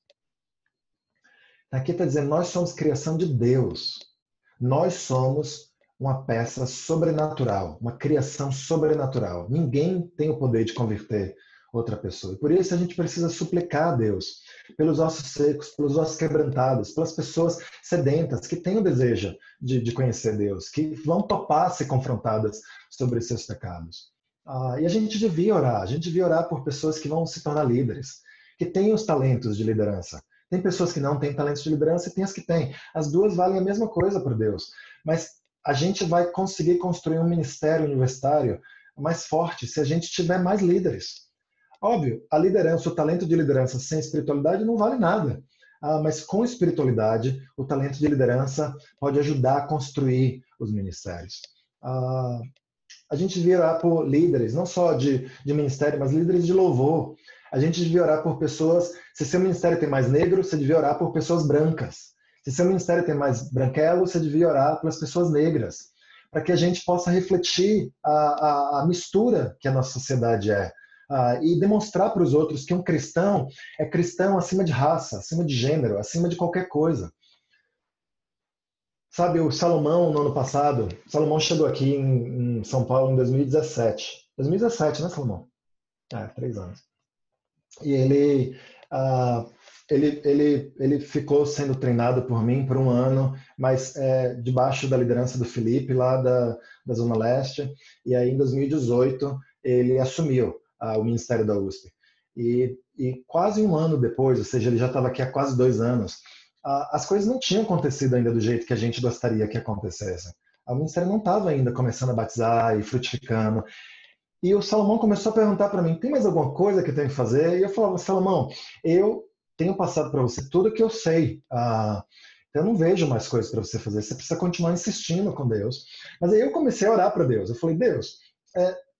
Aqui está dizendo, nós somos criação de Deus. Nós somos uma peça sobrenatural, uma criação sobrenatural. Ninguém tem o poder de converter outra pessoa. E por isso a gente precisa suplicar a Deus pelos ossos secos, pelos ossos quebrantados, pelas pessoas sedentas que têm o desejo de conhecer Deus, que vão topar ser confrontadas sobre seus pecados. E a gente devia orar por pessoas que vão se tornar líderes, que têm os talentos de liderança. Tem pessoas que não têm talentos de liderança e tem as que têm. As duas valem a mesma coisa para Deus. Mas a gente vai conseguir construir um ministério universitário mais forte se a gente tiver mais líderes. Óbvio, a liderança, o talento de liderança sem espiritualidade não vale nada. Mas com espiritualidade, o talento de liderança pode ajudar a construir os ministérios. A gente devia orar por líderes, não só de ministério, mas líderes de louvor. A gente devia orar por pessoas, se seu ministério tem mais negro, você devia orar por pessoas brancas. Se seu ministério tem mais branquelo, você devia orar pelas pessoas negras. Para que a gente possa refletir a mistura que a nossa sociedade é. E demonstrar para os outros que um cristão é cristão acima de raça, acima de gênero, acima de qualquer coisa. Sabe, o Salomão, no ano passado, Salomão chegou aqui em São Paulo em 2017. 2017, né, Salomão? 3 anos. E ele ficou sendo treinado por mim por 1 ano, mas debaixo da liderança do Felipe, lá da Zona Leste. E aí, em 2018, ele assumiu o Ministério da USP. E quase 1 ano depois, ou seja, ele já estava aqui há quase 2 anos, as coisas não tinham acontecido ainda do jeito que a gente gostaria que acontecessem. O Ministério não estava ainda começando a batizar e frutificando. E o Salomão começou a perguntar para mim, tem mais alguma coisa que eu tenho que fazer? E eu falava, Salomão, eu tenho passado para você tudo que eu sei. Eu não vejo mais coisas para você fazer. Você precisa continuar insistindo com Deus. Mas aí eu comecei a orar para Deus. Eu falei, Deus,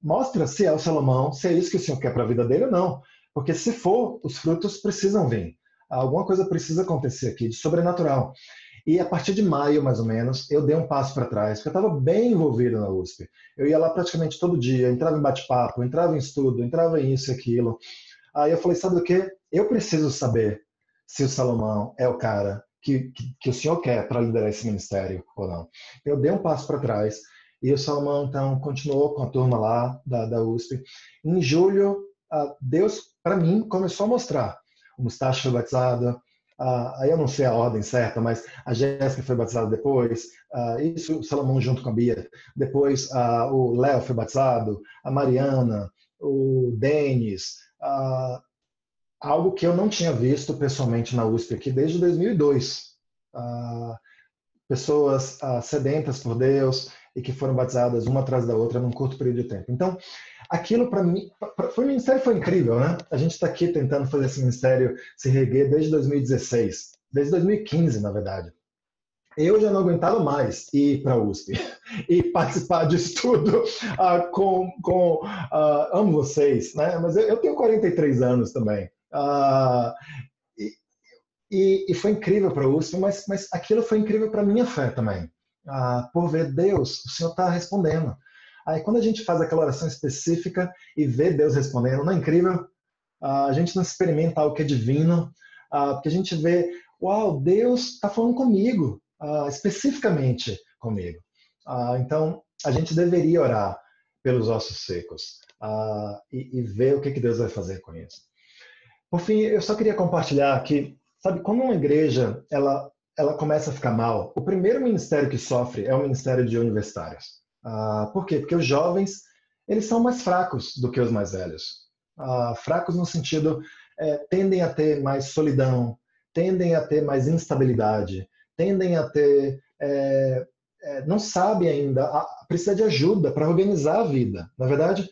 mostra se é o Salomão, se é isso que o Senhor quer para a vida dele ou não. Porque se for, os frutos precisam vir. Alguma coisa precisa acontecer aqui, de sobrenatural. E a partir de maio, mais ou menos, eu dei um passo para trás, porque eu estava bem envolvido na USP. Eu ia lá praticamente todo dia, entrava em bate-papo, entrava em estudo, entrava em isso e aquilo. Aí eu falei, sabe o quê? Eu preciso saber se o Salomão é o cara que o senhor quer para liderar esse ministério ou não. Eu dei um passo para trás e o Salomão, então, continuou com a turma lá da USP. Em julho, Deus, para mim, começou a mostrar. O Mustache foi batizado. Aí eu não sei a ordem certa, mas a Jéssica foi batizada depois, isso o Salomão junto com a Bia. Depois o Léo foi batizado, a Mariana, o Denis, algo que eu não tinha visto pessoalmente na USP aqui desde 2002. Pessoas sedentas por Deus e que foram batizadas uma atrás da outra num curto período de tempo. Então, aquilo para mim, o ministério foi incrível, né? A gente está aqui tentando fazer esse ministério se reerguer desde 2016, desde 2015, na verdade. Eu já não aguentava mais ir para a USP e participar disso tudo amo vocês, né? Mas eu tenho 43 anos também. E foi incrível para a USP, mas aquilo foi incrível para a minha fé também. por ver Deus, o Senhor está respondendo. Aí quando a gente faz aquela oração específica e vê Deus respondendo, não é incrível? A gente não experimenta algo que é divino, porque a gente vê, uau, Deus está falando comigo, especificamente comigo. Então, a gente deveria orar pelos ossos secos e ver o que Deus vai fazer com isso. Por fim, eu só queria compartilhar que, sabe, quando uma igreja ela começa a ficar mal, o primeiro ministério que sofre é o ministério de universitários. Por quê? Porque os jovens, eles são mais fracos do que os mais velhos. Fracos no sentido, tendem a ter mais solidão, tendem a ter mais instabilidade, tendem a ter... não sabe ainda, precisa de ajuda para organizar a vida. Na verdade,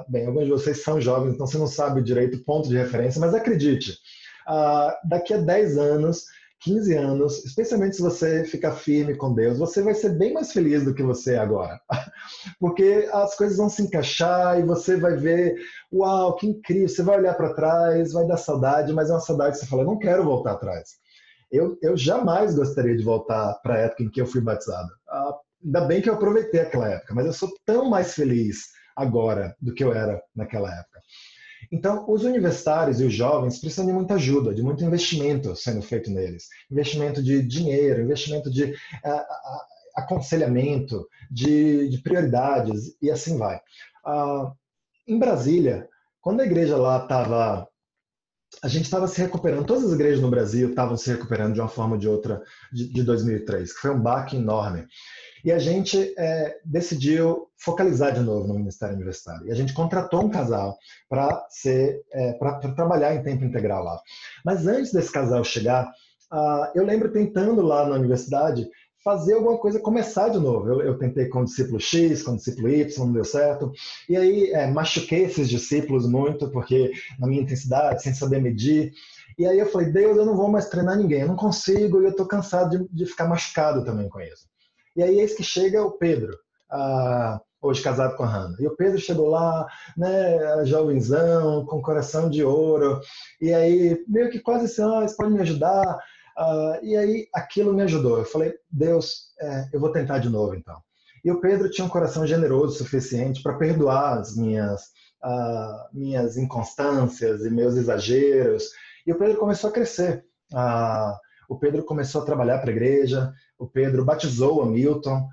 bem, alguns de vocês são jovens, então você não sabe direito o ponto de referência, mas acredite, daqui a 10 anos, 15 anos, especialmente se você ficar firme com Deus, você vai ser bem mais feliz do que você é agora. Porque as coisas vão se encaixar e você vai ver, uau, que incrível, você vai olhar para trás, vai dar saudade, mas é uma saudade que você fala, eu não quero voltar atrás. Eu jamais gostaria de voltar para a época em que eu fui batizado. Ainda bem que eu aproveitei aquela época, mas eu sou tão mais feliz agora do que eu era naquela época. Então, os universitários e os jovens precisam de muita ajuda, de muito investimento sendo feito neles. Investimento de dinheiro, investimento de aconselhamento, de prioridades e assim vai. Em Brasília, quando a igreja lá estava... A gente estava se recuperando, todas as igrejas no Brasil estavam se recuperando de uma forma ou de outra de 2003, que foi um baque enorme. E a gente decidiu focalizar de novo no Ministério Universitário. E a gente contratou um casal para trabalhar em tempo integral lá. Mas antes desse casal chegar, eu lembro tentando lá na universidade fazer alguma coisa, começar de novo. Eu tentei com o discípulo X, com o discípulo Y, não deu certo. E aí machuquei esses discípulos muito, porque na minha intensidade, sem saber medir. E aí eu falei, Deus, eu não vou mais treinar ninguém, eu não consigo, e eu estou cansado de ficar machucado também com isso. E aí eis que chega o Pedro, hoje casado com a Hannah. E o Pedro chegou lá, né, jovenzão, com coração de ouro. E aí, meio que quase assim, você pode me ajudar? E aí aquilo me ajudou. Eu falei, Deus, eu vou tentar de novo então. E o Pedro tinha um coração generoso o suficiente para perdoar as minhas inconstâncias e meus exageros. E o Pedro começou a crescer. O Pedro começou a trabalhar para a igreja. O Pedro batizou o Hamilton.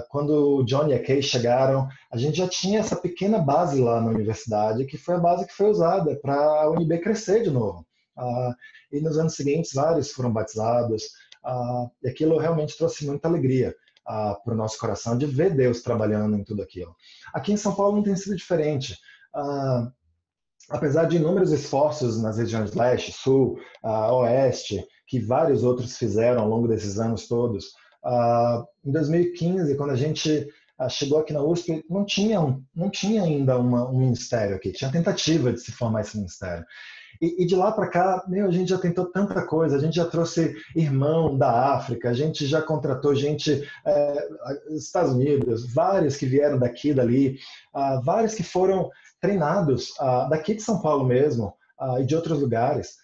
Quando o John e a Kay chegaram, a gente já tinha essa pequena base lá na universidade, que foi a base que foi usada para a UNB crescer de novo. E nos anos seguintes, vários foram batizados. E aquilo realmente trouxe muita alegria para o nosso coração de ver Deus trabalhando em tudo aquilo. Aqui em São Paulo não tem sido diferente. Apesar de inúmeros esforços nas regiões leste, sul, oeste, que vários outros fizeram ao longo desses anos todos, em 2015, quando a gente chegou aqui na USP, não tinha ainda um ministério aqui, tinha tentativa de se formar esse ministério. E de lá para cá, a gente já tentou tanta coisa, a gente já trouxe irmão da África, a gente já contratou gente dos Estados Unidos, vários que vieram daqui e dali, vários que foram treinados daqui de São Paulo mesmo e de outros lugares.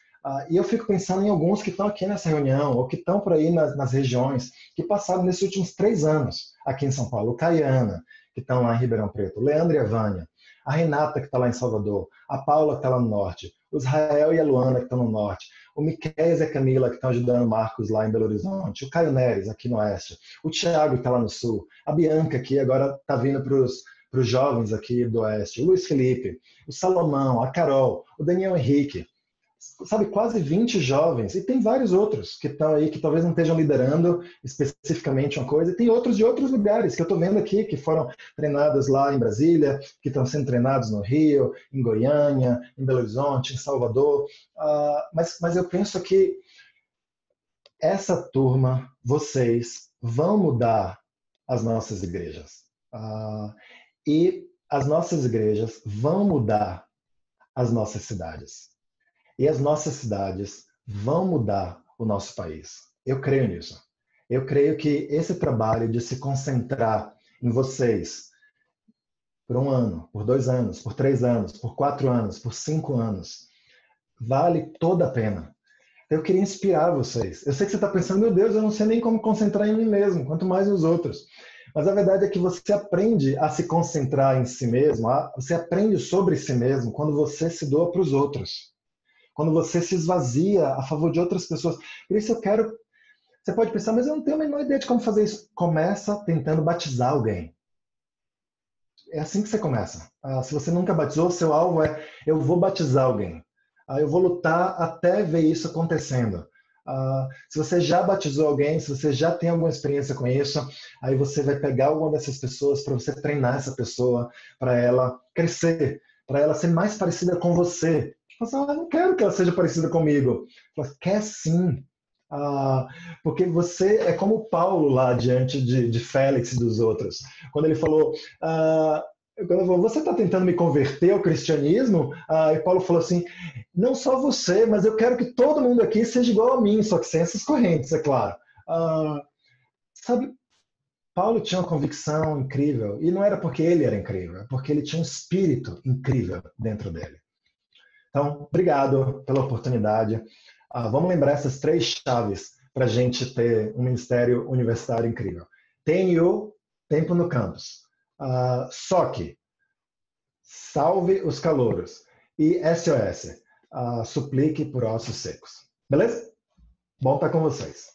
E eu fico pensando em alguns que estão aqui nessa reunião, ou que estão por aí nas regiões, que passaram nesses últimos 3 anos aqui em São Paulo. O Caiana, que estão lá em Ribeirão Preto, o Leandro e a Vânia, a Renata, que está lá em Salvador, a Paula, que está lá no norte, o Israel e a Luana, que estão no norte, o Miquel e a Camila, que estão ajudando o Marcos lá em Belo Horizonte, o Caio Neres, aqui no oeste, o Thiago, que está lá no sul, a Bianca, que agora está vindo para os jovens aqui do oeste, o Luiz Felipe, o Salomão, a Carol, o Daniel Henrique, sabe, quase 20 jovens, e tem vários outros que estão aí, que talvez não estejam liderando especificamente uma coisa, e tem outros de outros lugares que eu estou vendo aqui, que foram treinados lá em Brasília, que estão sendo treinados no Rio, em Goiânia, em Belo Horizonte, em Salvador, mas eu penso que essa turma, vocês, vão mudar as nossas igrejas. E as nossas igrejas vão mudar as nossas cidades. E as nossas cidades vão mudar o nosso país. Eu creio nisso. Eu creio que esse trabalho de se concentrar em vocês por 1 ano, por 2 anos, por 3 anos, por 4 anos, por 5 anos, vale toda a pena. Eu queria inspirar vocês. Eu sei que você está pensando, meu Deus, eu não sei nem como concentrar em mim mesmo, quanto mais nos outros. Mas a verdade é que você aprende a se concentrar em si mesmo, você aprende sobre si mesmo quando você se doa para os outros. Quando você se esvazia a favor de outras pessoas. Por isso eu quero... Você pode pensar, mas eu não tenho a menor ideia de como fazer isso. Começa tentando batizar alguém. É assim que você começa. Se você nunca batizou, seu alvo é: eu vou batizar alguém. Eu vou lutar até ver isso acontecendo. Se você já batizou alguém, se você já tem alguma experiência com isso, aí você vai pegar alguma dessas pessoas para você treinar essa pessoa, para ela crescer, para ela ser mais parecida com você. Você fala, eu não quero que ela seja parecida comigo. Fala, quer sim. Porque você é como Paulo lá diante de Félix e dos outros. Quando ele falou, você está tentando me converter ao cristianismo? E Paulo falou assim, não só você, mas eu quero que todo mundo aqui seja igual a mim, só que sem essas correntes, é claro. Sabe, Paulo tinha uma convicção incrível, e não era porque ele era incrível, é porque ele tinha um espírito incrível dentro dele. Então, obrigado pela oportunidade. Vamos lembrar essas 3 chaves para a gente ter um ministério universitário incrível. Tenho tempo no campus. SOC, salve os calouros. E SOS, suplique por ossos secos. Beleza? Bom estar com vocês.